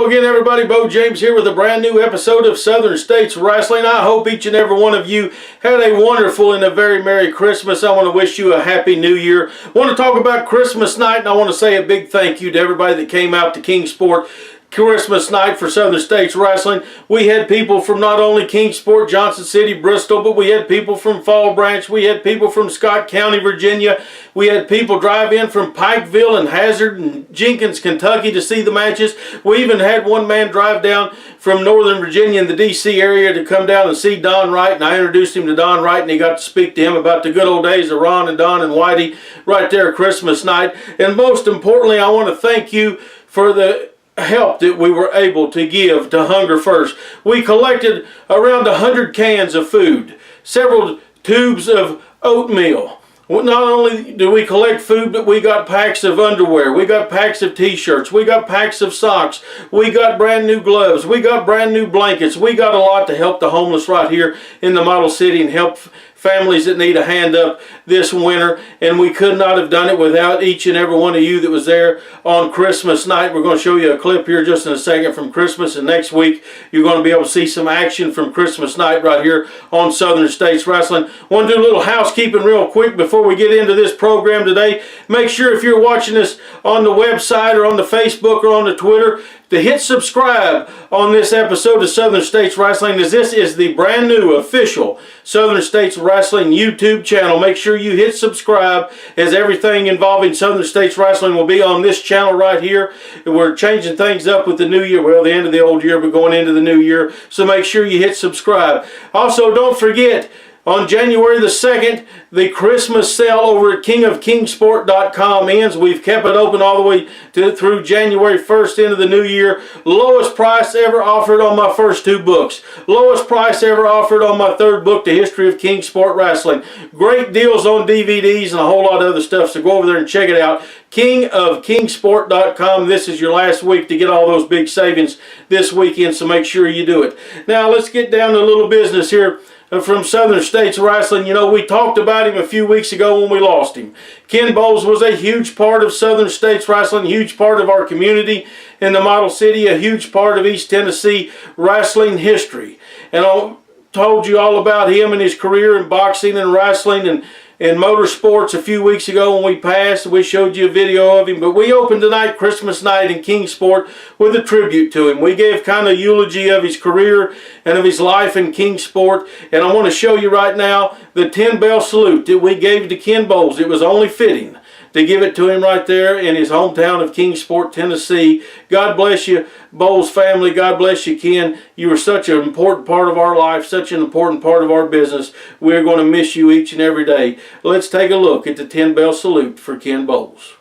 Hello again, everybody. Bo James here with a brand new episode of Southern States Wrestling. I hope each and every one of you had a wonderful and a very Merry Christmas. I want to wish you a Happy New Year. I want to talk about Christmas night, and I want to say a big thank you to everybody that came out to Kingsport Christmas night for Southern States Wrestling. We had people from not only Kingsport, Johnson City, Bristol, but we had people from Fall Branch. We had people from Scott County, Virginia. We had people drive in from Pikeville and Hazard and Jenkins, Kentucky to see the matches. We even had one man drive down from Northern Virginia in the D.C. area to come down and see Don Wright, and I introduced him to Don Wright, and he got to speak to him about the good old days of Ron and Don and Whitey right there Christmas night. And most importantly, I want to thank you for the help that we were able to give to Hunger First. We collected around 100 cans of food, several tubes of oatmeal. Not only do we collect food, but we got packs of underwear, we got packs of t-shirts, we got packs of socks, we got brand new gloves, we got brand new blankets. We got a lot to help the homeless right here in the Model City and help families that need a hand up this winter, and we could not have done it without each and every one of you that was there on Christmas night. We're going to show you a clip here just in a second from Christmas, and next week you're going to be able to see some action from Christmas night right here on Southern States Wrestling. I want to do a little housekeeping real quick before we get into this program today. Make sure if you're watching this on the website or on the Facebook or on the Twitter, to hit subscribe on this episode of Southern States Wrestling, as this is the brand new official Southern States Wrestling YouTube channel. Make sure you hit subscribe, as everything involving Southern States Wrestling will be on this channel right here. We're changing things up with the new year. Well, the end of the old year, but going into the new year. So make sure you hit subscribe. Also, don't forget, on January the 2nd, the Christmas sale over at kingofkingsport.com ends. We've kept it open all the way through January 1st into the new year. Lowest price ever offered on my first two books. Lowest price ever offered on my third book, The History of Kingsport Wrestling. Great deals on DVDs and a whole lot of other stuff, so go over there and check it out. kingofkingsport.com. This is your last week to get all those big savings this weekend, so make sure you do it. Now, let's get down to a little business here from Southern States Wrestling. You know, we talked about him a few weeks ago when we lost him. Ken Bowles was a huge part of Southern States Wrestling, huge part of our community in the Model City, a huge part of East Tennessee wrestling history. And I told you all about him and his career in boxing and wrestling and motorsports a few weeks ago when we passed. We showed you a video of him, but we opened tonight, Christmas night in Kingsport, with a tribute to him. We gave kind of eulogy of his career and of his life in Kingsport, and I want to show you right now the 10-bell salute that we gave to Ken Bowles. It was only fitting to give it to him right there in his hometown of Kingsport, Tennessee. God bless you, Bowles family. God bless you, Ken. You were such an important part of our life, such an important part of our business. We're going to miss you each and every day. Let's take a look at the 10-bell salute for Ken Bowles.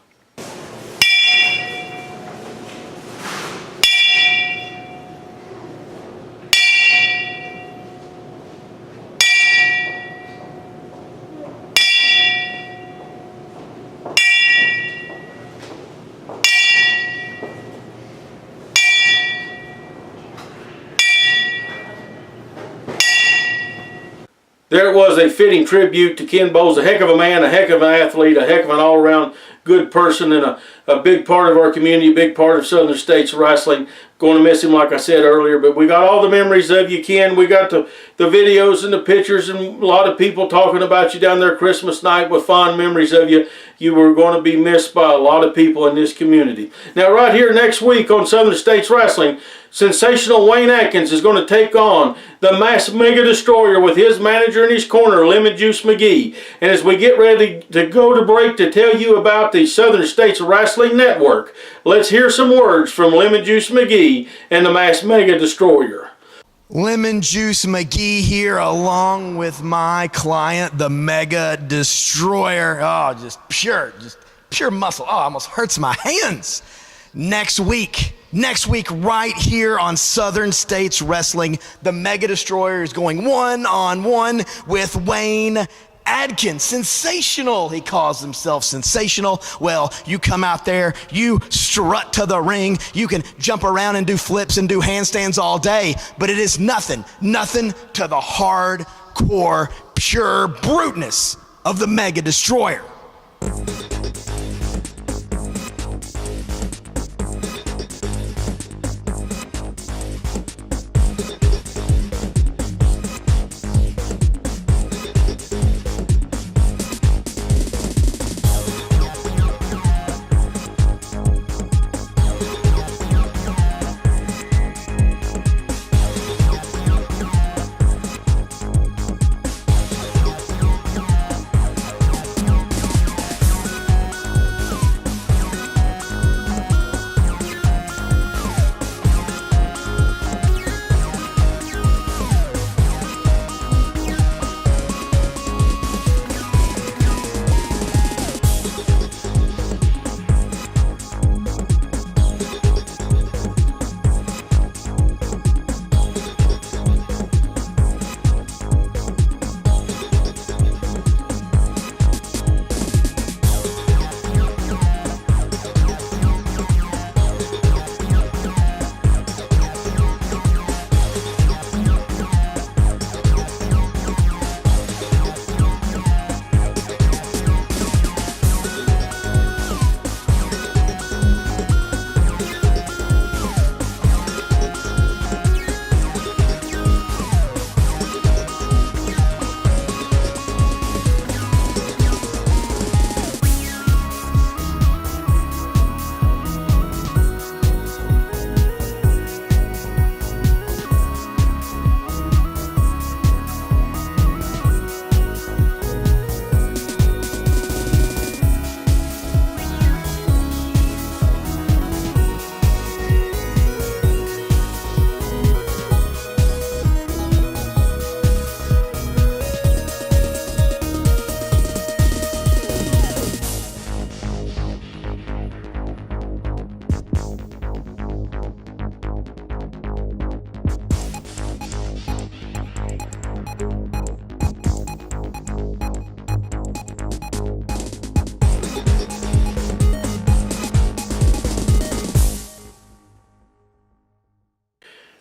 There it was, a fitting tribute to Ken Bowles, a heck of a man, a heck of an athlete, a heck of an all-around good person, and a big part of our community, a big part of Southern States Wrestling. Going to miss him, like I said earlier, but we got all the memories of you, Ken. We got the videos and the pictures, and a lot of people talking about you down there Christmas night with fond memories of you. You were going to be missed by a lot of people in this community. Now, right here next week on Southern States Wrestling, sensational Wayne Atkins is going to take on the Mass Mega Destroyer with his manager in his corner, Lemon Juice McGee. And as we get ready to go to break to tell you about the Southern States Wrestling Network, let's hear some words from Lemon Juice McGee and the Mass Mega Destroyer. Lemon Juice McGee here, along with my client, the Mega Destroyer. Oh, just pure muscle. Oh, almost hurts my hands. Next week, right here on Southern States Wrestling, the Mega Destroyer is going one-on-one with Wayne Atkins. Sensational. He calls himself sensational. Well, you come out there, you strut to the ring, you can jump around and do flips and do handstands all day, but it is nothing to the hardcore, pure bruteness of the Mega Destroyer.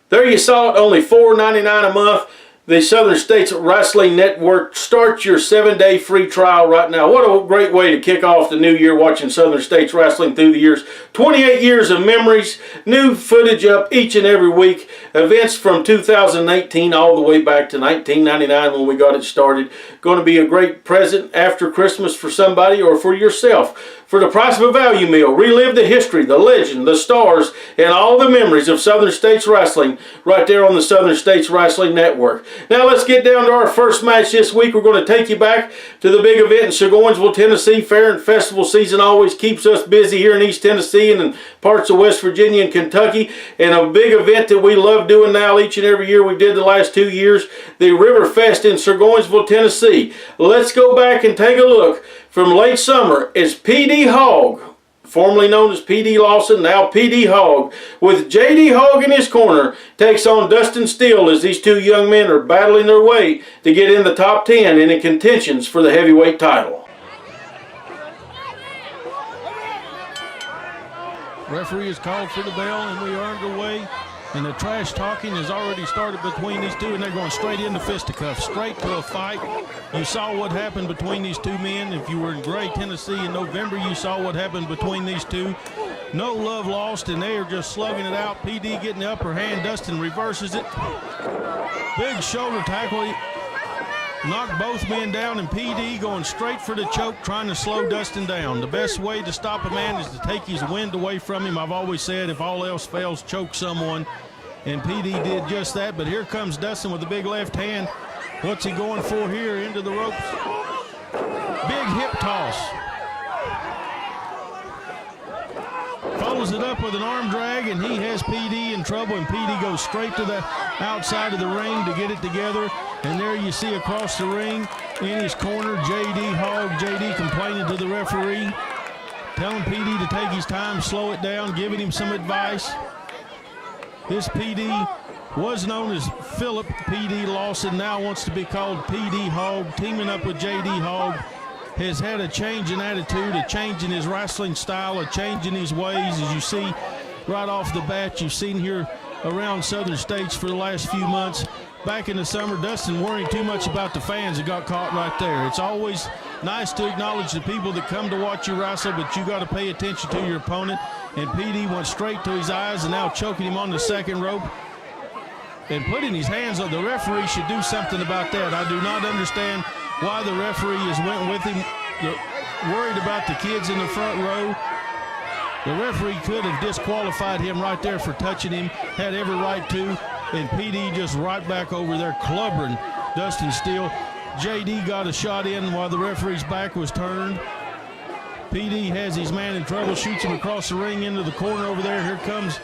There you saw it, only $4.99 a month. The Southern States Wrestling Network. Start your 7-day free trial right now. What a great way to kick off the new year watching Southern States Wrestling through the years. 28 years of memories, new footage up each and every week. Events from 2018 all the way back to 1999 when we got it started. Going to be a great present after Christmas for somebody or for yourself. For the price of a value meal, relive the history, the legend, the stars, and all the memories of Southern States Wrestling right there on the Southern States Wrestling Network. Now let's get down to our first match this week. We're going to take you back to the big event in Sheboyganville, Tennessee. Fair and festival season always keeps us busy here in East Tennessee and in parts of West Virginia and Kentucky. And a big event that we love doing now each and every year. We did the last 2 years, the River Fest in Sheboyganville, Tennessee. Let's go back and take a look. From late summer is P.D. Hogg, formerly known as P.D. Lawson, now P.D. Hogg, with J.D. Hogg in his corner, takes on Dustin Steele as these two young men are battling their way to get in the top 10 and in contentions for the heavyweight title. Referee has called for the bell, and we are underway. And the trash talking has already started between these two, and they're going straight into fisticuffs, straight to a fight. You saw what happened between these two men. If you were in Gray, Tennessee in November, you saw what happened between these two. No love lost, and they are just slugging it out. PD getting the upper hand. Dustin reverses it. Big shoulder tackle. Knocked both men down, and PD going straight for the choke, trying to slow Dustin down. The best way to stop a man is to take his wind away from him. I've always said if all else fails, choke someone. And PD did just that, but here comes Dustin with the big left hand. What's he going for here? Into the ropes. Big hip toss. Follows it up with an arm drag, and he has PD in trouble, and PD goes straight to the outside of the ring to get it together. And there you see across the ring in his corner, J.D. Hogg. J.D. complaining to the referee, telling PD to take his time, slow it down, giving him some advice. This PD was known as Philip P.D. Lawson, now wants to be called P.D. Hogg, teaming up with J.D. Hogg. Has had a change in attitude, a change in his wrestling style, a change in his ways. As you see right off the bat, you've seen here around Southern States for the last few months. Back in the summer, Dustin worrying too much about the fans that got caught right there. It's always nice to acknowledge the people that come to watch you wrestle, but you got to pay attention to your opponent. And PD went straight to his eyes and now choking him on the second rope and putting his hands on. The referee should do something about that. I do not understand why the referee is went with him, worried about the kids in the front row. The referee could have disqualified him right there for touching him, had every right to, and PD just right back over there clubbering Dustin Steele. JD got a shot in while the referee's back was turned. PD has his man in trouble, shoots him across the ring into the corner over there. Here comes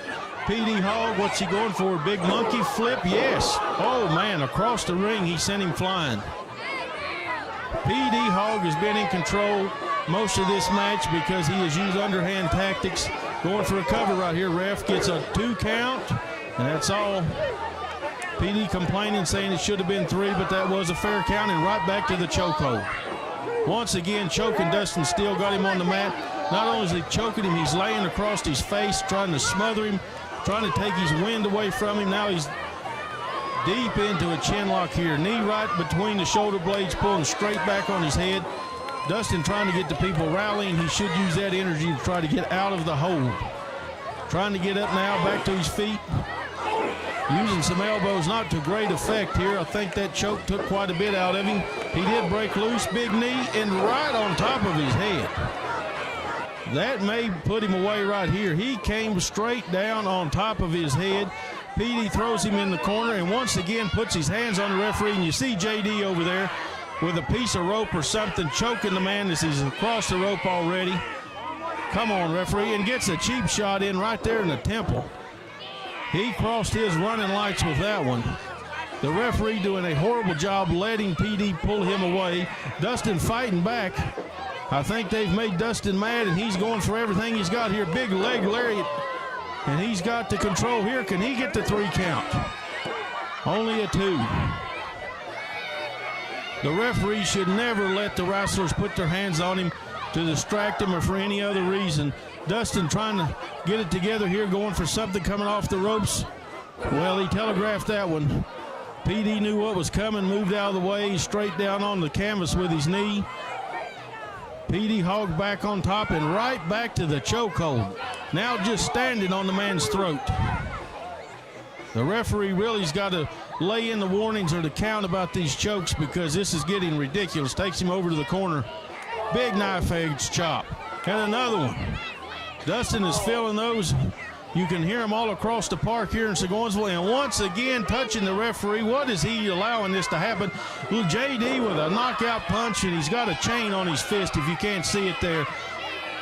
PD Hogg. What's he going for? Big monkey flip? Yes. Oh, man, across the ring, he sent him flying. PD Hogg has been in control most of this match because he has used underhand tactics. Going for a cover right here. Ref gets a 2 count, and that's all. PD complaining, saying it should have been 3, but that was a fair count, and right back to the chokehold. Once again, choking Dustin Steele, got him on the mat. Not only is he choking him, he's laying across his face, trying to smother him, trying to take his wind away from him. Now he's deep into a chin lock here. Knee right between the shoulder blades, pulling straight back on his head. Dustin trying to get the people rallying. He should use that energy to try to get out of the hold. Trying to get up now, back to his feet. Using some elbows, not to great effect here. I think that choke took quite a bit out of him. He did break loose, big knee, and right on top of his head. That may put him away right here. He came straight down on top of his head. PD throws him in the corner and once again puts his hands on the referee. And you see JD over there with a piece of rope or something choking the man as he's across the rope already. Come on, referee, and gets a cheap shot in right there in the temple. He crossed his running lights with that one. The referee doing a horrible job letting PD pull him away. Dustin fighting back. I think they've made Dustin mad, and he's going for everything he's got here. Big leg lariat, and he's got the control here. Can he get the 3 count? Only a 2. The referee should never let the wrestlers put their hands on him to distract him or for any other reason. Dustin trying to get it together here, going for something coming off the ropes. Well, he telegraphed that one. PD knew what was coming, moved out of the way, straight down on the canvas with his knee. PD Hogg back on top and right back to the chokehold. Now just standing on the man's throat. The referee really's got to lay in the warnings or the count about these chokes because this is getting ridiculous. Takes him over to the corner. Big knife edge chop. And another one. Dustin is feeling those. You can hear them all across the park here in Seguinsville. And once again, touching the referee. What is he allowing this to happen? Well, JD with a knockout punch, and he's got a chain on his fist, if you can't see it there.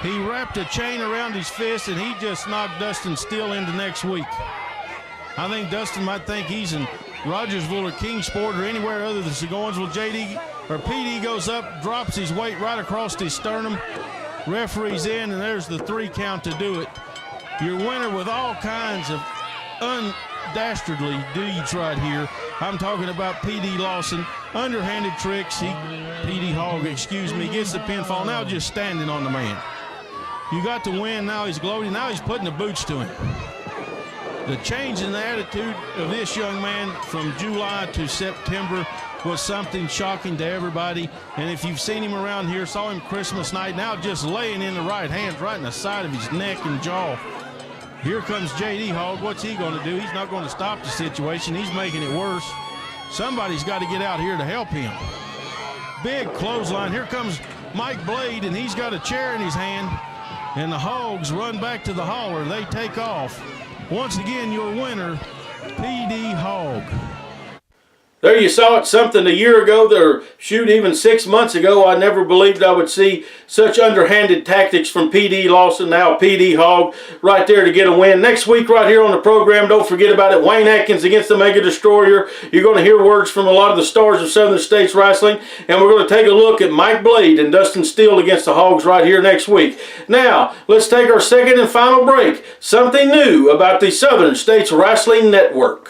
He wrapped a chain around his fist, and he just knocked Dustin Steele into next week. I think Dustin might think he's in Rogersville or Kingsport or anywhere other than Seguinsville. PD goes up, drops his weight right across his sternum. Referee's in, and there's the 3 count to do it. Your winner with all kinds of undastardly deeds right here. I'm talking about PD Lawson. Underhanded tricks. PD Hogg, gets the pinfall. Now just standing on the man. You got the win. Now he's gloating. Now he's putting the boots to him. The change in the attitude of this young man from July to September was something shocking to everybody. And if you've seen him around here, saw him Christmas night, now just laying in the right hands right in the side of his neck and jaw. Here comes JD Hogg. What's he going to do? He's not going to stop the situation. He's making it worse. Somebody's got to get out here to help him. Big clothesline. Here comes Mike Blade, and he's got a chair in his hand. And the Hogs run back to the hauler. They take off. Once again, your winner, PD Hogg. There you saw it, something a year ago, or shoot, even 6 months ago. I never believed I would see such underhanded tactics from PD Lawson. Now PD Hogg right there to get a win. Next week right here on the program, don't forget about it, Wayne Atkins against the Mega Destroyer. You're going to hear words from a lot of the stars of Southern States Wrestling, and we're going to take a look at Mike Blade and Dustin Steele against the Hogs right here next week. Now, let's take our second and final break. Something new about the Southern States Wrestling Network.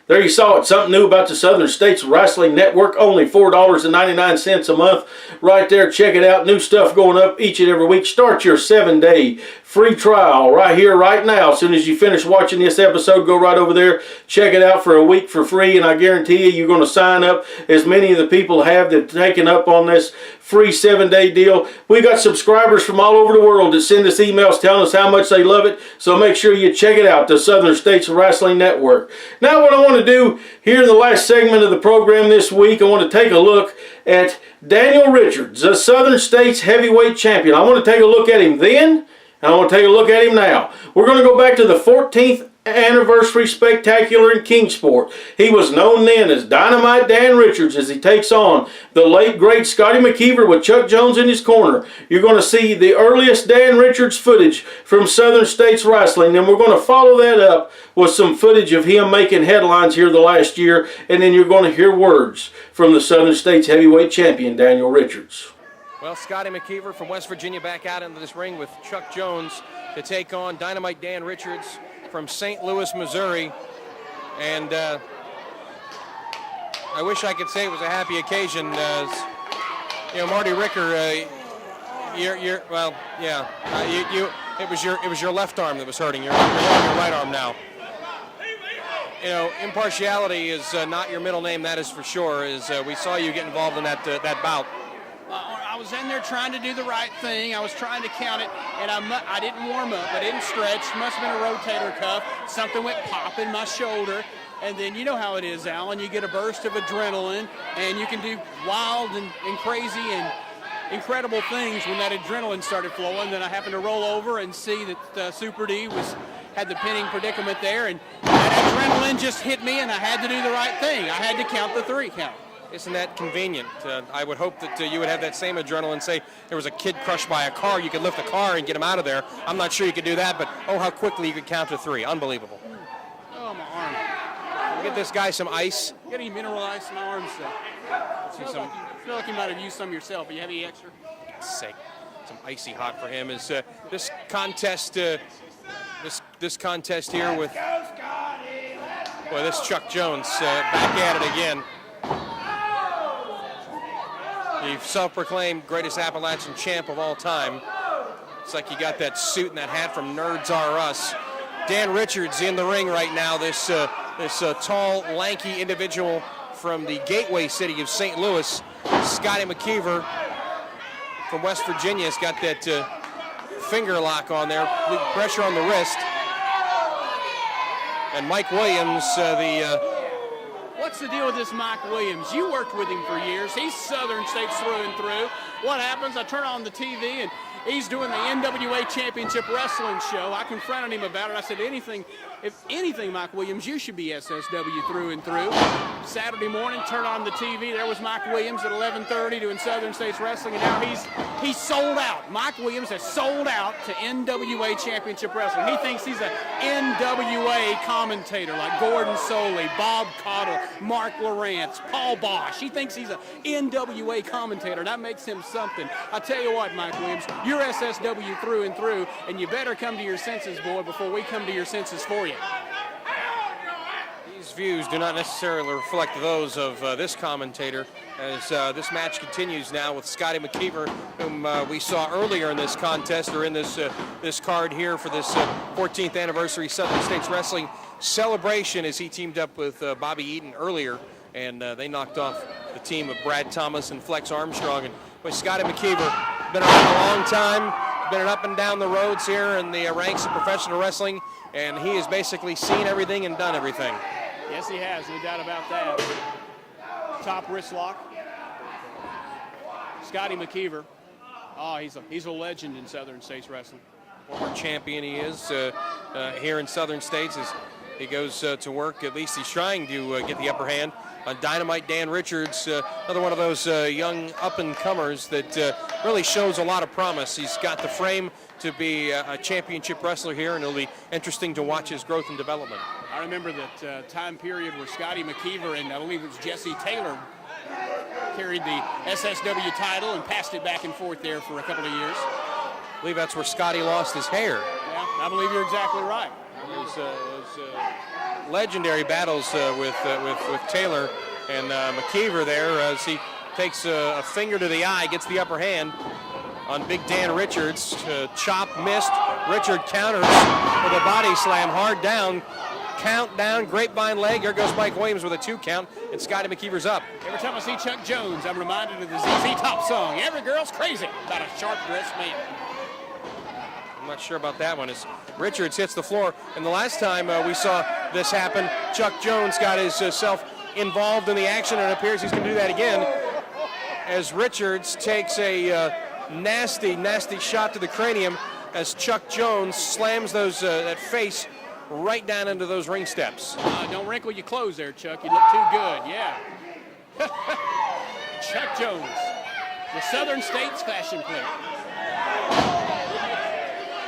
There you saw it, something new about the Southern States Wrestling Network, only $4.99 a month. Right there, check it out. New stuff going up each and every week. Start your 7-day free trial right here, right now. As soon as you finish watching this episode, go right over there, check it out for a week for free, and I guarantee you, you're going to sign up, as many of the people have that have taken up on this free 7-day deal. We got subscribers from all over the world that send us emails telling us how much they love it, so make sure you check it out, the Southern States Wrestling Network. Now what I want to do here in the last segment of the program this week, I want to take a look at Daniel Richards, the Southern States Heavyweight Champion. I want to take a look at him then, and I want to take a look at him now. We're going to go back to the 14th Anniversary Spectacular in Kingsport. He was known then as Dynamite Dan Richards as he takes on the late great Scotty McKeever with Chuck Jones in his corner. You're going to see the earliest Dan Richards footage from Southern States Wrestling, and we're going to follow that up with some footage of him making headlines here the last year, and then you're going to hear words from the Southern States Heavyweight Champion Daniel Richards. Well, Scotty McKeever from West Virginia back out into this ring with Chuck Jones to take on Dynamite Dan Richards from St. Louis, Missouri. And I wish I could say it was a happy occasion. You know, Marty Ricker, it was your left arm that was hurting. You're on your right arm now. You know, impartiality is not your middle name, that is for sure. We saw you get involved in that bout. I was in there trying to do the right thing. I was trying to count it, and I didn't warm up. I didn't stretch. Must have been a rotator cuff. Something went pop in my shoulder. And then you know how it is, Alan. You get a burst of adrenaline, and you can do wild and crazy and incredible things when that adrenaline started flowing. Then I happened to roll over and see that Super D had the pinning predicament there, and that adrenaline just hit me, and I had to do the right thing. I had to count the 3 count. Isn't that convenient? I would hope that you would have that same adrenaline. Say there was a kid crushed by a car, you could lift the car and get him out of there. I'm not sure you could do that, but oh, how quickly you could count to 3. Unbelievable. Oh, my arm. Get this guy some ice. Get any mineral ice in my arms, though. Feel like you might have used some yourself. Do you have any extra? Sake, some icy hot for him. Is this contest? This contest here with this Chuck Jones back at it again. The self-proclaimed greatest Appalachian champ of all time. It's like you got that suit and that hat from Nerds R Us. Dan Richards in the ring right now. This tall, lanky individual from the gateway city of St. Louis. Scotty McKeever from West Virginia has got that finger lock on there, pressure on the wrist. And Mike Williams, What's the deal with this Mike Williams? You worked with him for years. He's Southern States through and through. What happens? I turn on the TV and he's doing the NWA Championship Wrestling show. I confronted him about it. I said, if anything, Mike Williams, you should be SSW through and through. Saturday morning, turn on the TV. There was Mike Williams at 11:30 doing Southern States Wrestling, and now he's sold out. Mike Williams has sold out to NWA Championship Wrestling. He thinks he's an NWA commentator like Gordon Soley, Bob Cottle, Mark Lawrence, Paul Bosch. He thinks he's an NWA commentator, and that makes him something. I tell you what, Mike Williams, you're SSW through and through, and you better come to your senses, boy, before we come to your senses for you. These views do not necessarily reflect those of this commentator as this match continues now with Scotty McKeever, whom we saw earlier in this contest, or in this card here for this 14th anniversary Southern States Wrestling celebration, as he teamed up with Bobby Eaton earlier, and they knocked off the team of Brad Thomas and Flex Armstrong. And with Scotty McKeever, been around a long time, been up and down the roads here in the ranks of professional wrestling, and he has basically seen everything and done everything. Yes, he has, no doubt about that. Top wrist lock. Scotty McKeever. Oh, he's a legend in Southern States Wrestling. Former champion he is here in Southern States as he goes to work. At least he's trying to get the upper hand on Dynamite Dan Richards, another one of those young up-and-comers that really shows a lot of promise. He's got the frame to be a championship wrestler here, and it'll be interesting to watch his growth and development. I remember that time period where Scotty McKeever and I believe it was Jesse Taylor carried the SSW title and passed it back and forth there for a couple of years. I believe that's where Scotty lost his hair. Yeah, I believe you're exactly right. Those legendary battles with Taylor and McKeever there as he takes a finger to the eye, gets the upper hand on Big Dan Richards. Chop missed. Richard counters with a body slam, hard down. Count down, grapevine leg. Here goes Mike Williams with a 2 count, and Scotty McKeever's up. Every time I see Chuck Jones, I'm reminded of the ZZ Top song. Every girl's crazy about a sharp-dressed man. I'm not sure about that one as Richards hits the floor. And the last time we saw this happen, Chuck Jones got himself involved in the action, and it appears he's going to do that again as Richards takes a nasty, nasty shot to the cranium as Chuck Jones slams that face right down into those ring steps. Don't wrinkle your clothes there, Chuck. You look too good, yeah. Chuck Jones, the Southern States fashion player.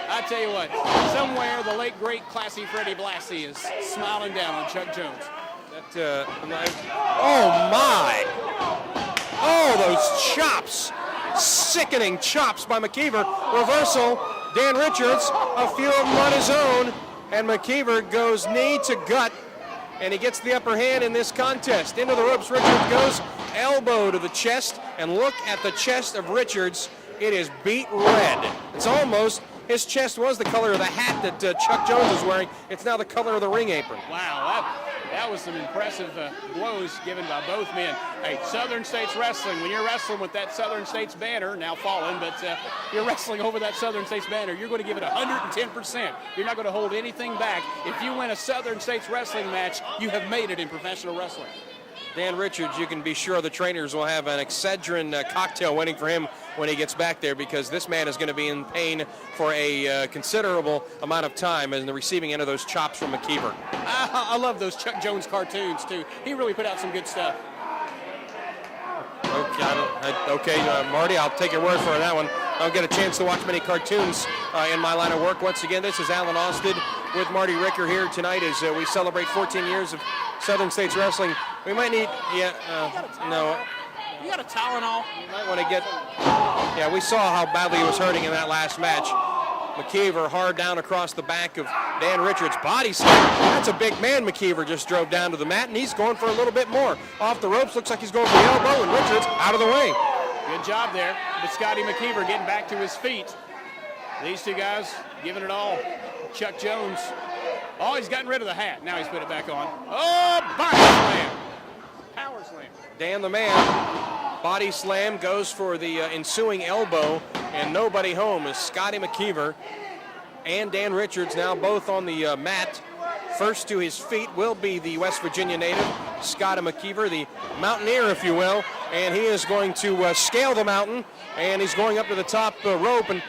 I tell you what, somewhere the late, great, classy Freddie Blassie is smiling down on Chuck Jones. Oh, my. Oh, those chops. Sickening chops by McKeever. Reversal. Dan Richards, a few of them on his own. And McKeever goes knee to gut, and he gets the upper hand in this contest. Into the ropes, Richards goes elbow to the chest, and look at the chest of Richards. It is beat red. It's almost his chest was the color of the hat that Chuck Jones is wearing. It's now the color of the ring apron. Wow, that was some impressive blows given by both men. Hey, Southern States Wrestling, when you're wrestling with that Southern States banner, now fallen, but you're wrestling over that Southern States banner, you're going to give it 110%. You're not going to hold anything back. If you win a Southern States Wrestling match, you have made it in professional wrestling. Dan Richards, you can be sure the trainers will have an Excedrin cocktail waiting for him when he gets back there, because this man is going to be in pain for a considerable amount of time in the receiving end of those chops from McKeever. I love those Chuck Jones cartoons, too. He really put out some good stuff. Okay, Marty, I'll take your word for that one. I don't get a chance to watch many cartoons in my line of work. Once again, this is Alan Austin with Marty Ricker here tonight as we celebrate 14 years of Southern States Wrestling. We might need, no. You got a Tylenol? You might want to get, we saw how badly he was hurting in that last match. McKeever hard down across the back of Dan Richards. Body slam. That's a big man McKeever just drove down to the mat, and he's going for a little bit more. Off the ropes, looks like he's going for the elbow, and Richards out of the way. Good job there. But Scotty McKeever getting back to his feet. These two guys giving it all. Chuck Jones. Oh, he's gotten rid of the hat. Now he's put it back on. Oh, body slam. Power slam. Dan the man. Body slam goes for the ensuing elbow, and nobody home as Scotty McKeever and Dan Richards now both on the mat. First to his feet will be the West Virginia native, Scotty McKeever, the mountaineer, if you will, and he is going to scale the mountain, and he's going up to the top rope. And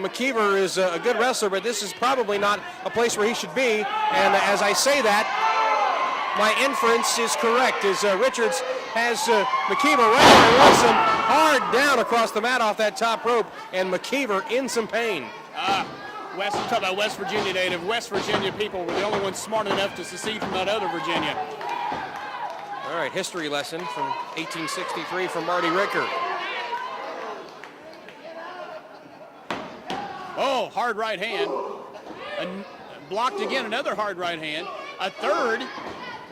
McKeever is a good wrestler, but this is probably not a place where he should be. And as I say that, my inference is correct, as Richards has McKeever right where he wants him, hard down across the mat off that top rope, and McKeever in some pain. Talk about West Virginia native. West Virginia people were the only ones smart enough to secede from that other Virginia. All right, history lesson from 1863 from Marty Ricker. Oh, hard right hand. Blocked again, another hard right hand. A third,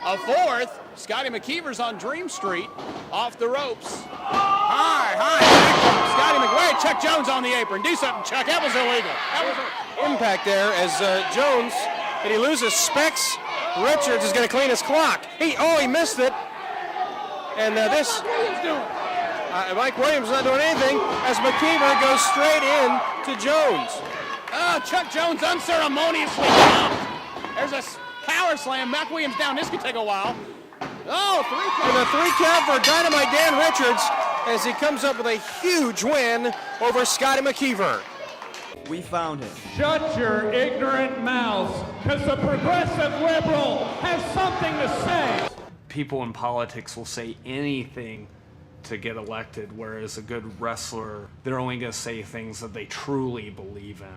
a fourth. Scotty McKeever's on Dream Street, off the ropes. High. Scotty McWade, Chuck Jones on the apron. Do something, Chuck. That was illegal. Impact there as Jones, and he loses specs. Richards is going to clean his clock. He missed it. And Mike Williams not doing anything as McKeever goes straight in to Jones. Chuck Jones unceremoniously down. There's a power slam. Mike Williams down. This could take a while. Oh, 3 count. And a 3 count for Dynamite Dan Richards as he comes up with a huge win over Scotty McKeever. We found him. Shut your ignorant mouths, because the progressive liberal has something to say. People in politics will say anything to get elected, whereas a good wrestler, they're only going to say things that they truly believe in.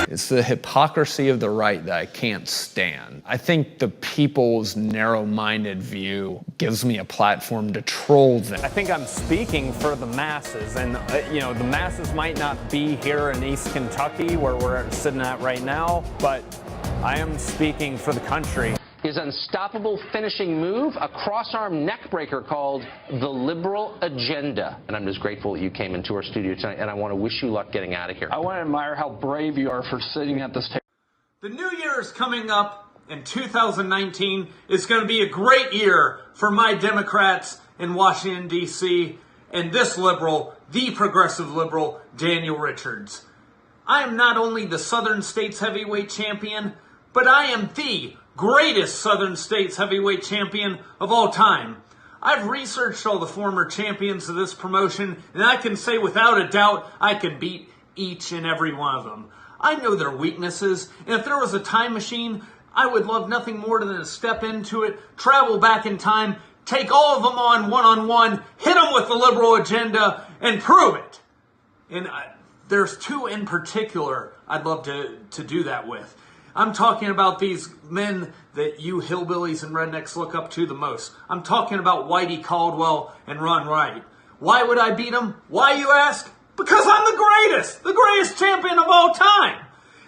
It's the hypocrisy of the right that I can't stand. I think the people's narrow-minded view gives me a platform to troll them. I think I'm speaking for the masses, and the masses might not be here in East Kentucky where we're sitting at right now, but I am speaking for the country. His unstoppable finishing move, a cross-arm neck breaker called the Liberal Agenda. And I'm just grateful that you came into our studio tonight, and I want to wish you luck getting out of here. I want to admire how brave you are for sitting at this table. The new year is coming up, and 2019 is going to be a great year for my Democrats in Washington, D.C., and this liberal, the progressive liberal, Daniel Richards. I am not only the Southern States Heavyweight Champion, but I am the greatest Southern States Heavyweight Champion of all time. I've researched all the former champions of this promotion, and I can say without a doubt I could beat each and every one of them. I know their weaknesses, and if there was a time machine, I would love nothing more than to step into it, travel back in time, take all of them on one-on-one, hit them with the liberal agenda, and prove it. And there's two in particular I'd love to do that with. I'm talking about these men that you hillbillies and rednecks look up to the most. I'm talking about Whitey Caldwell and Ron Wright. Why would I beat them? Why, you ask? Because I'm the greatest champion of all time.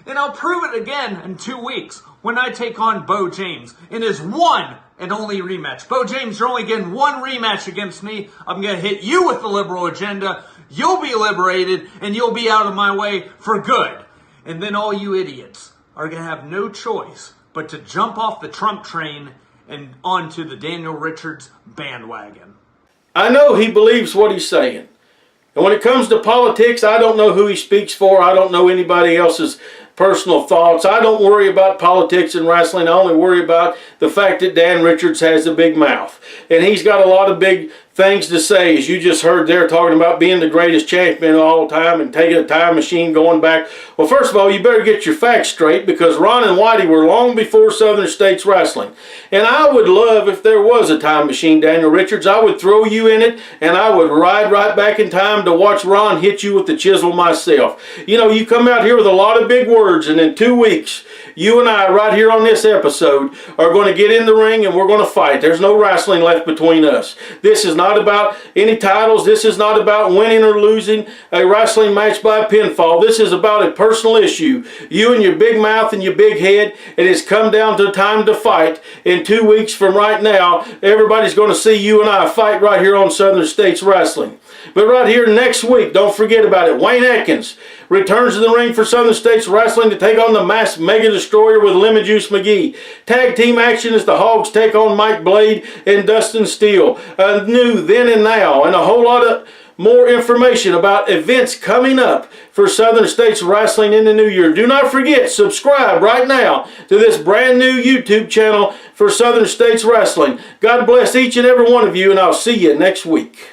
And I'll prove it again in 2 weeks when I take on Bo James in his one and only rematch. Bo James, you're only getting one rematch against me. I'm going to hit you with the liberal agenda. you'll be liberated and you'll be out of my way for good. And then all you idiots are going to have no choice but to jump off the Trump train and onto the Daniel Richards bandwagon. I know he believes what he's saying. And when it comes to politics, I don't know who he speaks for. I don't know anybody else's personal thoughts. I don't worry about politics and wrestling. I only worry about the fact that Dan Richards has a big mouth. And he's got a lot of big things to say, as you just heard there, talking about being the greatest champion of all time and taking a time machine going back. Well, first of all, you better get your facts straight, because Ron and Whitey were long before Southern States Wrestling. And I would love if there was a time machine, Daniel Richards. I would throw you in it, and I would ride right back in time to watch Ron hit you with the chisel myself. You know, you come out here with a lot of big words, and in 2 weeks, you and I, right here on this episode, are going to get in the ring and we're going to fight. There's no wrestling left between us. This is not about any titles. This is not about winning or losing a wrestling match by pinfall. This is about a personal issue. You and your big mouth and your big head, it has come down to time to fight. In 2 weeks from right now, everybody's going to see you and I fight right here on Southern States Wrestling. But right here next week, don't forget about it, Wayne Atkins returns to the ring for Southern States Wrestling to take on the Masked Mega Destroyer with Lemon Juice McGee. Tag team action as the Hogs take on Mike Blade and Dustin Steele. A new Then and Now, and a whole lot of more information about events coming up for Southern States Wrestling in the new year. Do not forget, subscribe right now to this brand new YouTube channel for Southern States Wrestling. God bless each and every one of you, and I'll see you next week.